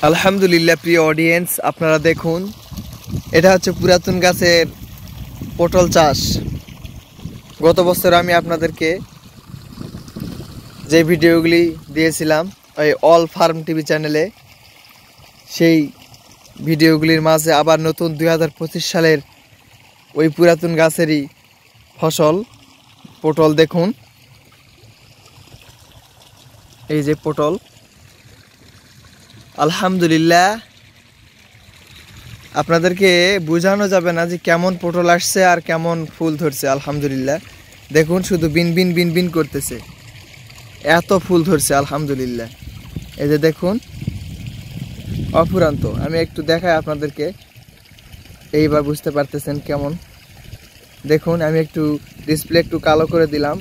আলহামদুলিল্লাহ প্রিয় অডিয়েন্স, আপনারা দেখুন, এটা হচ্ছে পুরাতন গাছের পটল চাষ। গত বছর আমি আপনাদেরকে যে ভিডিওগুলি দিয়েছিলাম ওই অল ফার্ম টিভি চ্যানেলে, সেই ভিডিওগুলির মাঝে আবার নতুন 2025 সালের ওই পুরাতন গাছেরই ফসল পটল দেখুন। এই যে পটল, আলহামদুলিল্লাহ আপনাদেরকে বোঝানো যাবে না যে কেমন পটল আসছে আর কেমন ফুল ধরছে। আলহামদুলিল্লাহ দেখুন, শুধু বিন বিন বিন বিন করতেছে, এত ফুল ধরছে আলহামদুলিল্লাহ। এই যে দেখুন, অফুরান্ত। আমি একটু দেখাই আপনাদেরকে, এইবার বুঝতে পারতেছেন কেমন। দেখুন, আমি একটু ডিসপ্লে একটু কালো করে দিলাম,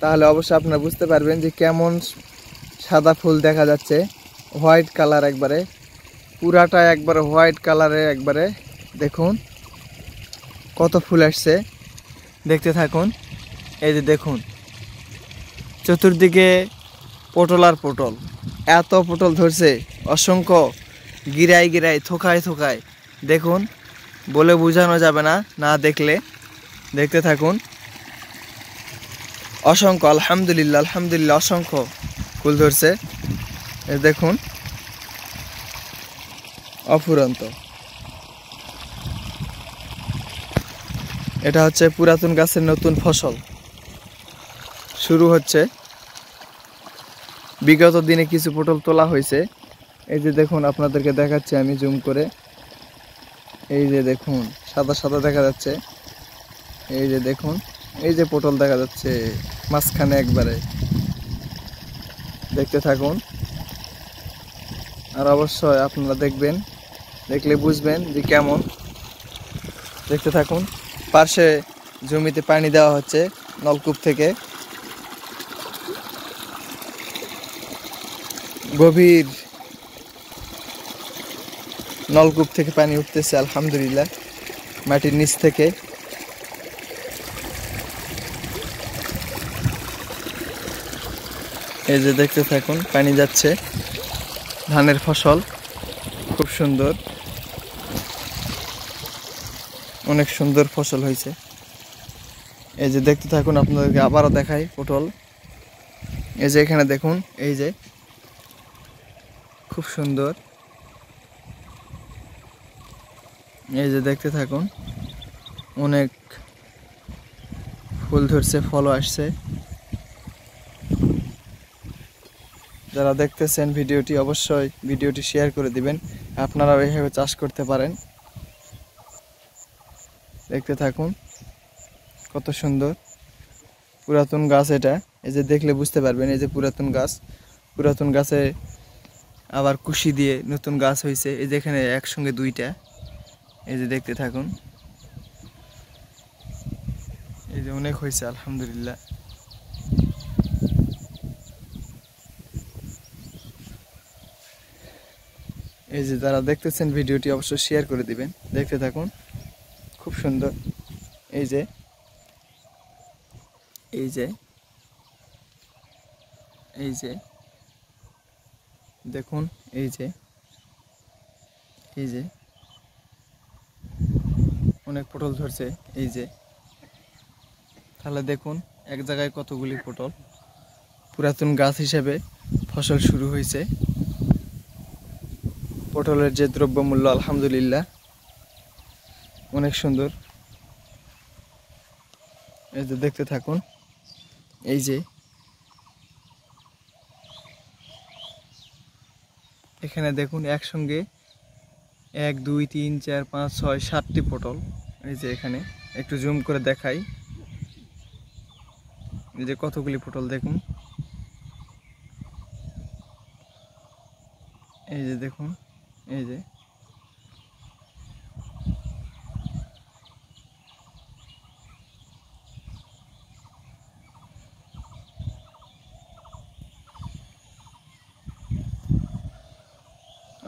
তাহলে অবশ্যই আপনারা বুঝতে পারবেন যে কেমন সাদা ফুল দেখা যাচ্ছে। হোয়াইট কালার, একবারে পুরাটা একবারে হোয়াইট কালারে একবারে। দেখুন কত ফুল আসছে, দেখতে থাকুন। এই যে দেখুন, চতুর্দিকে পটল আর পটল, এত পটল ধরছে, অসংখ্য গিরায় গিরায়, থোকায় থোকায়। দেখুন, বলে বোঝানো যাবে না, না দেখলে। দেখতে থাকুন, অসংখ্য, আলহামদুলিল্লাহ আলহামদুলিল্লাহ, অসংখ্য ফুল ধরছে। দেখুন, অফুরন্ত। এটা হচ্ছে পুরাতন গাছের নতুন ফসল শুরু হচ্ছে। বিগত দিনে কিছু পটল তোলা হয়েছে। এই যে দেখুন, আপনাদেরকে দেখাচ্ছি আমি জুম করে। এই যে দেখুন, সাদা সাদা দেখা যাচ্ছে। এই যে দেখুন, এই যে পটল দেখা যাচ্ছে মাঝখানে একবারে। দেখতে থাকুন, আর অবশ্যই আপনারা দেখবেন, দেখলে বুঝবেন যে কেমন। দেখতে থাকুন, পাশে জমিতে পানি দেওয়া হচ্ছে নলকূপ থেকে। গভীর নলকূপ থেকে পানি উঠতেছে আলহামদুলিল্লাহ, মাটির নিচ থেকে। এই যে দেখতে থাকুন, পানি যাচ্ছে। ধানের ফসল খুব সুন্দর, অনেক সুন্দর ফসল হয়েছে। এই যে দেখতে থাকুন, আপনাদেরকে আবারও দেখাই পটল। এই যে এখানে দেখুন, এই যে খুব সুন্দর। এই যে দেখতে থাকুন, অনেক ফুল ধরছে, ফলও আসছে। যারা দেখতেছেন ভিডিওটি, অবশ্যই ভিডিওটি শেয়ার করে দিবেন, আপনারাও এইভাবে চাষ করতে পারেন। দেখতে থাকুন, কত সুন্দর পুরাতন গাছ এটা। এই যে দেখলে বুঝতে পারবেন, এই যে পুরাতন গাছ, পুরাতন গাছে আবার কুশি দিয়ে নতুন গাছ হয়েছে। এই যে এখানে একসঙ্গে দুইটা। এই যে দেখতে থাকুন, এই যে অনেক হয়েছে আলহামদুলিল্লাহ। এই যে যারা দেখতেছেন ভিডিওটি, অবশ্যই শেয়ার করে দিবেন। দেখতে থাকুন, খুব সুন্দর। এই যে, এই যে, এই যে দেখুন, এই যে, এই যে অনেক পটল ধরছে। এই যে, তাহলে দেখুন এক জায়গায় কতগুলি পটল। পুরাতন গাছ হিসেবে ফসল শুরু হয়েছে। পটলের যে দ্রব্যমূল্য, আলহামদুলিল্লাহ অনেক সুন্দর। এই যে দেখতে থাকুন, এই যে এখানে দেখুন, একসঙ্গে 1 2 3 4 5 6 7টি পটল। এই যে এখানে একটু জুম করে দেখাই, এই যে কতগুলি পটল দেখুন। এই যে দেখুন, এই যে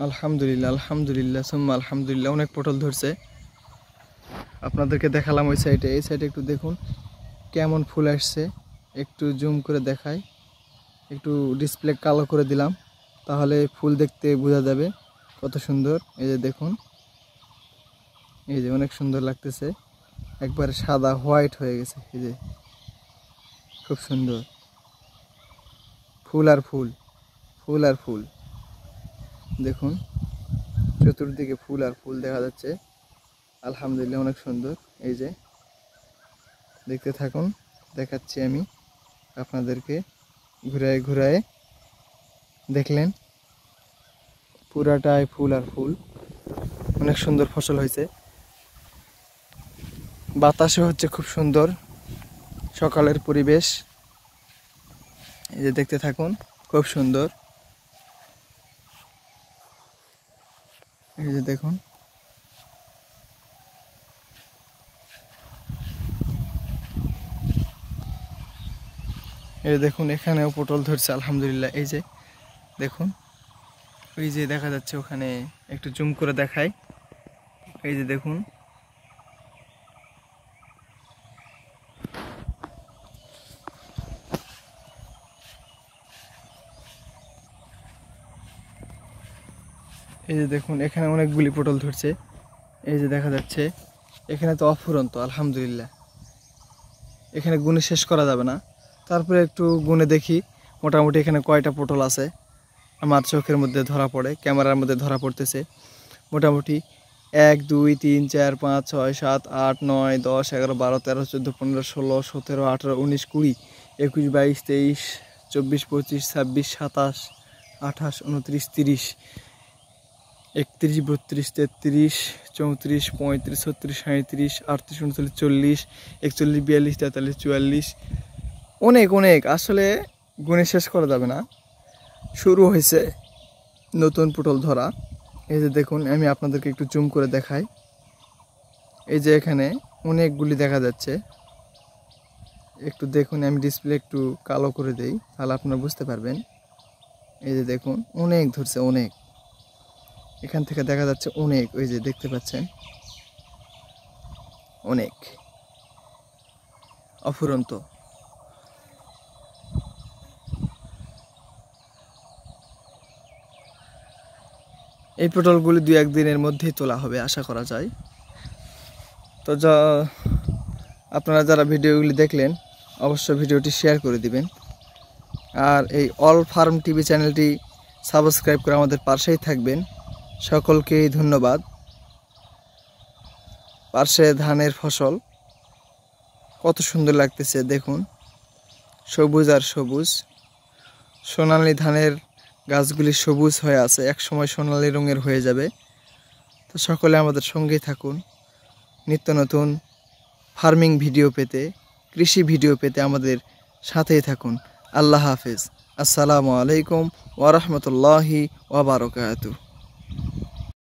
আলহামদুলিল্লাহ আলহামদুলিল্লাহ সুম্মা আলহামদুলিল্লাহ, অনেক পটল ধরছে। আপনাদেরকে দেখালাম ওই সাইডে, এই সাইডে একটু দেখুন কেমন ফুল আসছে। একটু জুম করে দেখাই, একটু ডিসপ্লে কালো করে দিলাম, তাহলে ফুল দেখতে বোঝা যাবে। কত সুন্দর। এই যে দেখুন, এই যে অনেক সুন্দর লাগতেছে, একবারে সাদা হোয়াইট হয়ে গেছে। এই যে খুব সুন্দর, ফুল আর ফুল, ফুল আর ফুল। দেখুন চতুর্দিকে ফুল আর ফুল দেখা যাচ্ছে। আলহামদুলিল্লাহ অনেক সুন্দর। এই যে দেখতে থাকুন, দেখাচ্ছি আমি আপনাদেরকে ঘুরায় ঘুরায়। দেখলেন পুরাটাই ফুল আর ফুল, অনেক সুন্দর ফসল হয়েছে। বাতাসে হচ্ছে খুব সুন্দর, সকালের পরিবেশ। এই যে দেখতে থাকুন, খুব সুন্দর। এই যে দেখুন, এই যে দেখুন এখানেও পটল ধরছে আলহামদুলিল্লাহ। এই যে দেখুন, ওই যে দেখা যাচ্ছে ওখানে, একটু জুম করে দেখাই। এই যে দেখুন, এই যে দেখুন এখানে অনেকগুলি পটল ধরছে। এই যে দেখা যাচ্ছে এখানে তো অফুরন্ত আলহামদুলিল্লাহ, এখানে গুণে শেষ করা যাবে না। তারপরে একটু গুণে দেখি মোটামুটি এখানে কয়টা পটল আছে। আমার চোখের মধ্যে ধরা পড়ে, ক্যামেরার মধ্যে ধরা পড়তেছে মোটামুটি 1 2 3 4 5 6 7 8 9 10 11 12 13 14 15 16 17 18 19 20 21 22 23 24 25 26 27 28 29 30 31 32 33 34 35 36 37 38 39 40 41 42 43 44, অনেক অনেক, আসলে গুণে শেষ করা যাবে না। শুরু হয়েছে নতুন পটল ধরা। এই যে দেখুন, আমি আপনাদেরকে একটু জুম করে দেখাই। এই যে এখানে অনেকগুলি দেখা যাচ্ছে, একটু দেখুন, আমি ডিসপ্লে একটু কালো করে দেই তাহলে আপনারা বুঝতে পারবেন। এই যে দেখুন অনেক ধরছে, অনেক, এখান থেকে দেখা যাচ্ছে অনেক। ওই যে দেখতে পাচ্ছেন অনেক, অফুরন্ত। এই পটলগুলি 2-1 দিনের মধ্যেই তোলা হবে আশা করা যায়। তো আপনারা যারা ভিডিওগুলি দেখলেন অবশ্যই ভিডিওটি শেয়ার করে দিবেন। আর এই অল ফার্ম টিভি চ্যানেলটি সাবস্ক্রাইব করে আমাদের পাশেই থাকবেন। সকলকেই ধন্যবাদ। পাশে ধানের ফসল কত সুন্দর লাগতেছে দেখুন, সবুজ আর সবুজ। সোনালী ধানের গাছগুলি সবুজ হয়ে আছে, এক সময় সোনালী রঙের হয়ে যাবে। তো সকলে আমাদের সঙ্গেই থাকুন, নিত্য নতুন ফার্মিং ভিডিও পেতে, কৃষি ভিডিও পেতে আমাদের সাথেই থাকুন। আল্লাহ হাফেজ। আসসালামু আলাইকুম ওয়া রাহমাতুল্লাহি ওয়া বারাকাতুহু।